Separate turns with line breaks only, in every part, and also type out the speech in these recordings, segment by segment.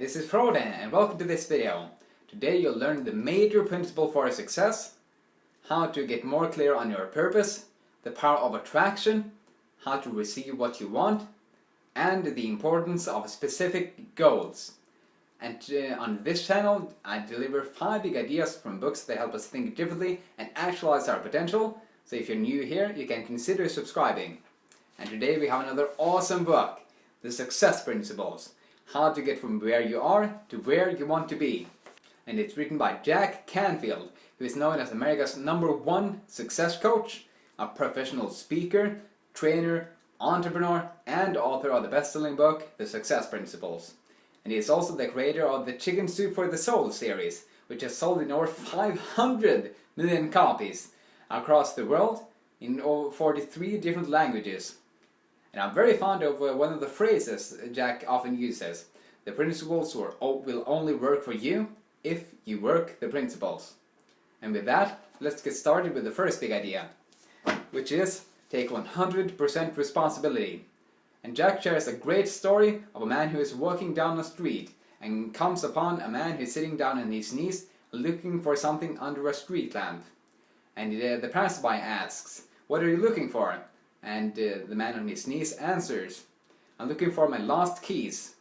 this is Frode and welcome to this video. Today you'll learn the major principle for success, how to get more clear on your purpose, the power of attraction, how to receive what you want, and the importance of specific goals. And on this channel I deliver 5 big ideas from books that help us think differently and actualize our potential. So if you're new here, you can consider subscribing. And today we have another awesome book, The Success Principles. How to get from where you are to where you want to be. And it's written by Jack Canfield, who is known as America's #1 success coach, a professional speaker, trainer, entrepreneur, and author of the best-selling book, The Success Principles. And he is also the creator of the Chicken Soup for the Soul series, which has sold in over 500 million copies across the world in over 43 different languages. And I'm very fond of one of the phrases Jack often uses. The principles will only work for you if you work the principles. And with that, let's get started with the first big idea, which is take 100% responsibility. And Jack shares a great story of a man who is walking down a street and comes upon a man who is sitting down on his knees looking for something under a street lamp. And the passerby asks, "What are you looking for?" And the man on his knees answers, "I'm looking for my lost keys."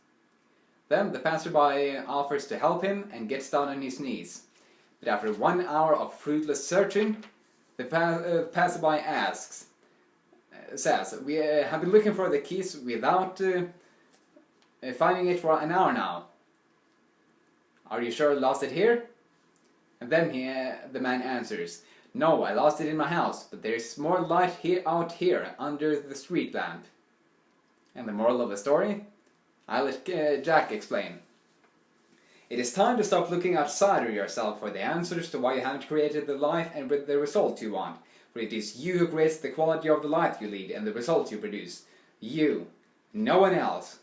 Then the passerby offers to help him and gets down on his knees. But after 1 hour of fruitless searching, the passerby says, "We have been looking for the keys without finding it for an hour now. Are you sure you lost it here?" And then the man answers, "No, I lost it in my house, but there's more light out here under the street lamp." And the moral of the story? I'll let Jack explain. It is time to stop looking outside of yourself for the answers to why you haven't created the life and the results you want. For it is you who creates the quality of the life you lead and the results you produce. You, no one else.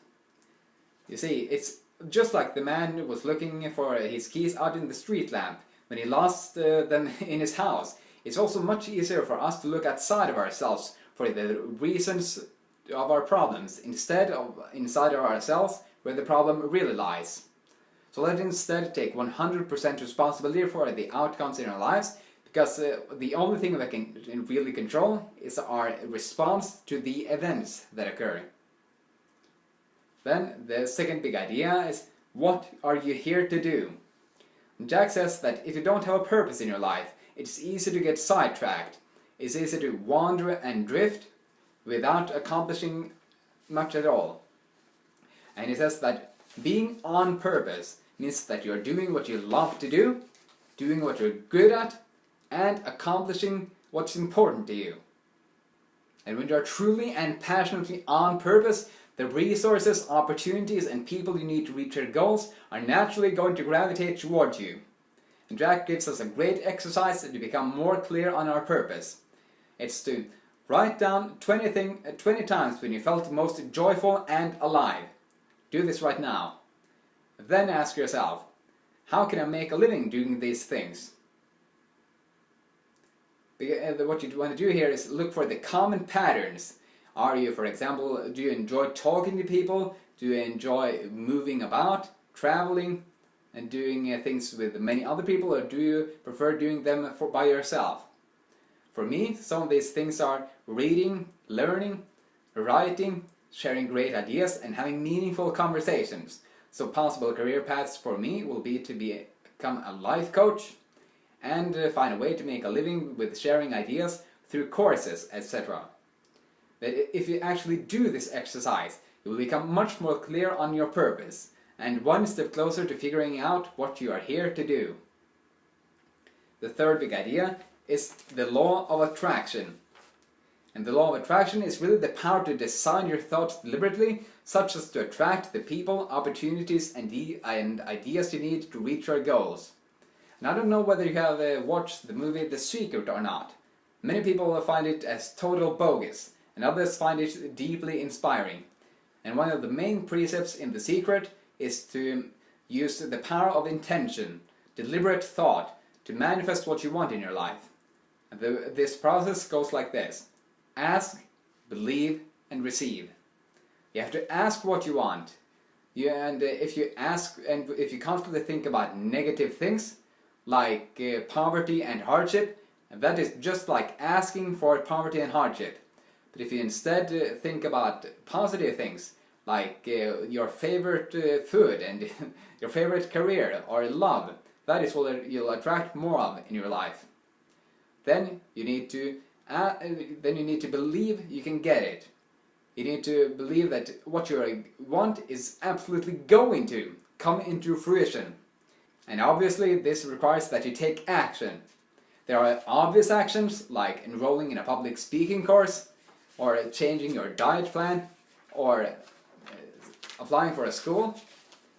You see, it's just like the man was looking for his keys out in the street lamp when he lost them in his house. It's also much easier for us to look outside of ourselves for the reasons of our problems instead of inside of ourselves where the problem really lies. So let's instead take 100% responsibility for the outcomes in our lives, because the only thing that can really control is our response to the events that occur. Then the second big idea is, what are you here to do? Jack says that if you don't have a purpose in your life, it's easy to get sidetracked. It's easy to wander and drift without accomplishing much at all. And he says that being on purpose means that you're doing what you love to do, doing what you're good at, and accomplishing what's important to you. And when you're truly and passionately on purpose, the resources, opportunities, and people you need to reach your goals are naturally going to gravitate towards you. And Jack gives us a great exercise to become more clear on our purpose. It's to write down 20 times when you felt most joyful and alive. Do this right now. Then ask yourself, how can I make a living doing these things? What you want to do here is look for the common patterns. Are you, for example, do you enjoy talking to people? Do you enjoy moving about, traveling, and doing things with many other people, or do you prefer doing them by yourself? For me, some of these things are reading, learning, writing, sharing great ideas, and having meaningful conversations. So possible career paths for me will be to become a life coach and find a way to make a living with sharing ideas through courses, etc. But if you actually do this exercise, you will become much more clear on your purpose and one step closer to figuring out what you are here to do. The third big idea is the law of attraction. And the law of attraction is really the power to design your thoughts deliberately, such as to attract the people, opportunities, and ideas you need to reach your goals. And I don't know whether you have watched the movie The Secret or not. Many people find it as total bogus, and others find it deeply inspiring. And one of the main precepts in The Secret is to use the power of intention, deliberate thought, to manifest what you want in your life. And this process goes like this. Ask, believe, and receive. You have to ask what you want. If you ask, and if you constantly think about negative things like poverty and hardship, that is just like asking for poverty and hardship. But if you instead think about positive things like your favorite food and your favorite career or love, that is what you'll attract more of in your life. Then you need to believe you can get it. You need to believe that what you want is absolutely going to come into fruition. And obviously this requires that you take action. There are obvious actions like enrolling in a public speaking course, or changing your diet plan, or applying for a school.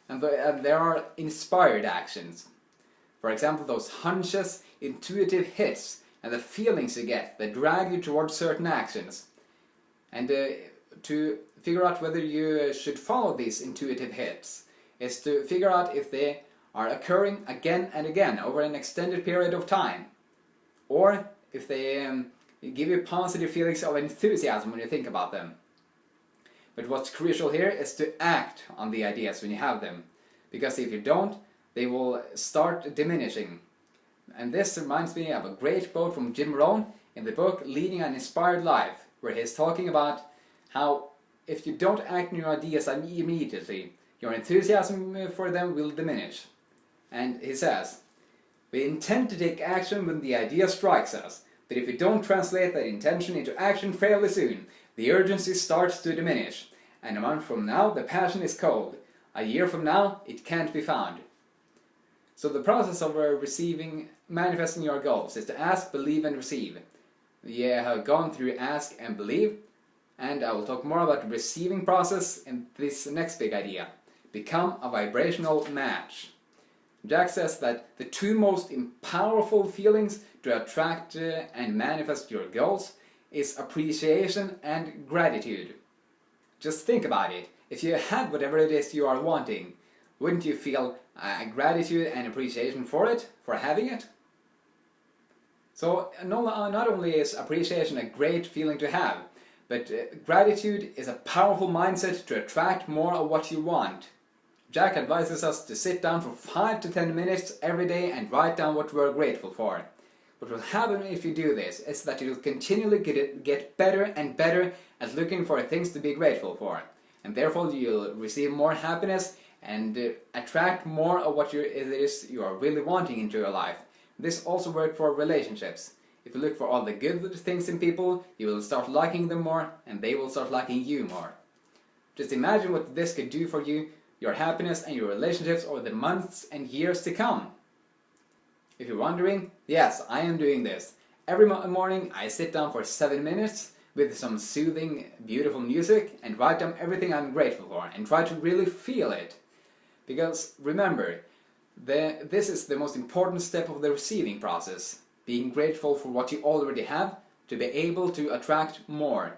And there are inspired actions. For example, those hunches, intuitive hits, and the feelings you get that drag you towards certain actions. And to figure out whether you should follow these intuitive hits is to figure out if they are occurring again and again over an extended period of time, or if they give you positive feelings of enthusiasm when you think about them. But what's crucial here is to act on the ideas when you have them, because if you don't, they will start diminishing. And this reminds me of a great quote from Jim Rohn in the book Leading an Inspired Life, where he's talking about how if you don't act on your ideas immediately, your enthusiasm for them will diminish. And he says, "We intend to take action when the idea strikes us, but if we don't translate that intention into action fairly soon, the urgency starts to diminish. And a month from now, the passion is cold. A year from now, it can't be found." So the process of manifesting your goals is to ask, believe, and receive. We have gone through ask and believe, and I will talk more about the receiving process in this next big idea. Become a vibrational match. Jack says that the two most powerful feelings to attract and manifest your goals is appreciation and gratitude. Just think about it. If you had whatever it is you are wanting, wouldn't you feel gratitude and appreciation for it, for having it? So not only is appreciation a great feeling to have, but gratitude is a powerful mindset to attract more of what you want. Jack advises us to sit down for 5 to 10 minutes every day and write down what we're grateful for. What will happen if you do this is that you'll continually get better and better at looking for things to be grateful for. And therefore you'll receive more happiness and attract more of what it is you are really wanting into your life. This also works for relationships. If you look for all the good things in people, you will start liking them more, and they will start liking you more. Just imagine what this could do for you, your happiness and your relationships over the months and years to come. If you're wondering, yes, I am doing this. Every morning I sit down for 7 minutes with some soothing, beautiful music and write down everything I'm grateful for and try to really feel it. Because remember, this is the most important step of the receiving process. Being grateful for what you already have to be able to attract more.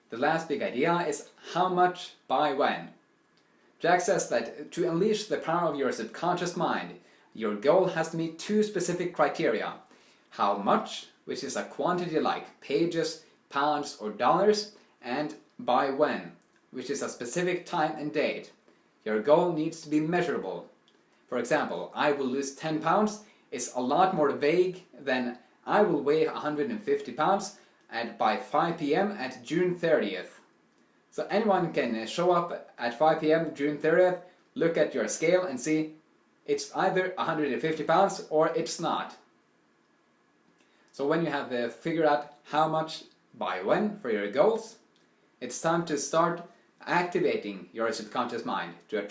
The last big idea is how much by when. Jack says that to unleash the power of your subconscious mind, your goal has to meet 2 specific criteria. How much, which is a quantity like pages, pounds or dollars, and by when, which is a specific time and date. Your goal needs to be measurable. For example, I will lose 10 pounds is a lot more vague than I will weigh 150 pounds and by 5 p.m. at June 30th. So anyone can show up at 5 p.m. June 30th, look at your scale and see it's either 150 pounds or it's not. So when you have figured out how much by when for your goals, it's time to start activating your subconscious mind, to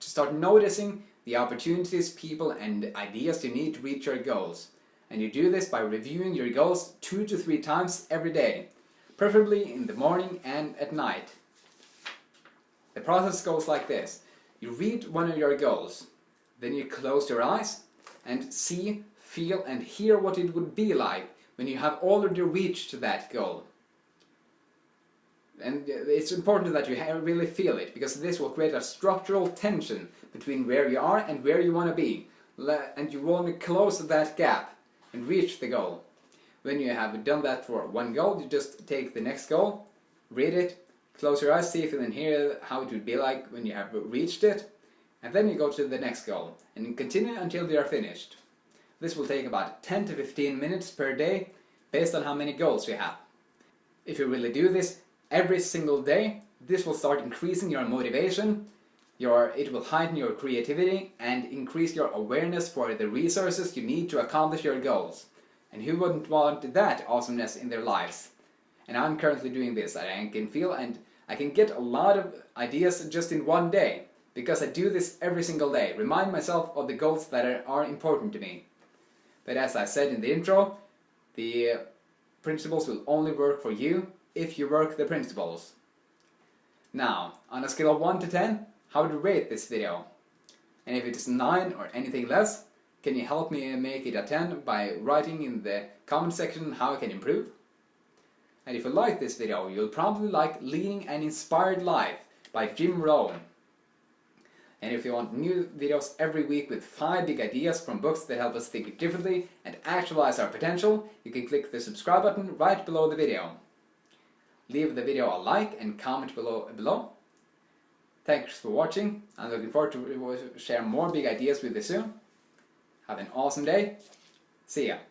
start noticing the opportunities, people and ideas you need to reach your goals. And you do this by reviewing your goals 2 to 3 times every day, preferably in the morning and at night. The process goes like this. You read one of your goals, then you close your eyes and see, feel and hear what it would be like when you have already reached that goal. And it's important that you really feel it, because this will create a structural tension between where you are and where you want to be. And you want to close that gap and reach the goal. When you have done that for one goal, you just take the next goal, read it, Close your eyes, see if you can hear how it would be like when you have reached it, and then you go to the next goal, and continue until you are finished. This will take about 10 to 15 minutes per day, based on how many goals you have. If you really do this every single day, this will start increasing your motivation, it will heighten your creativity, and increase your awareness for the resources you need to accomplish your goals. And who wouldn't want that awesomeness in their lives? And I'm currently doing this at Canfield, and I can get a lot of ideas just in one day, because I do this every single day. Remind myself of the goals that are important to me. But as I said in the intro, the principles will only work for you if you work the principles. Now, on a scale of 1 to 10, how would you rate this video? And if it is 9 or anything less, can you help me make it a 10 by writing in the comment section how I can improve? And if you like this video, you'll probably like Leading an Inspired Life by Jim Rohn. And if you want new videos every week with 5 big ideas from books that help us think differently and actualize our potential, you can click the subscribe button right below the video. Leave the video a like and comment below. Thanks for watching. I'm looking forward to share more big ideas with you soon. Have an awesome day. See ya.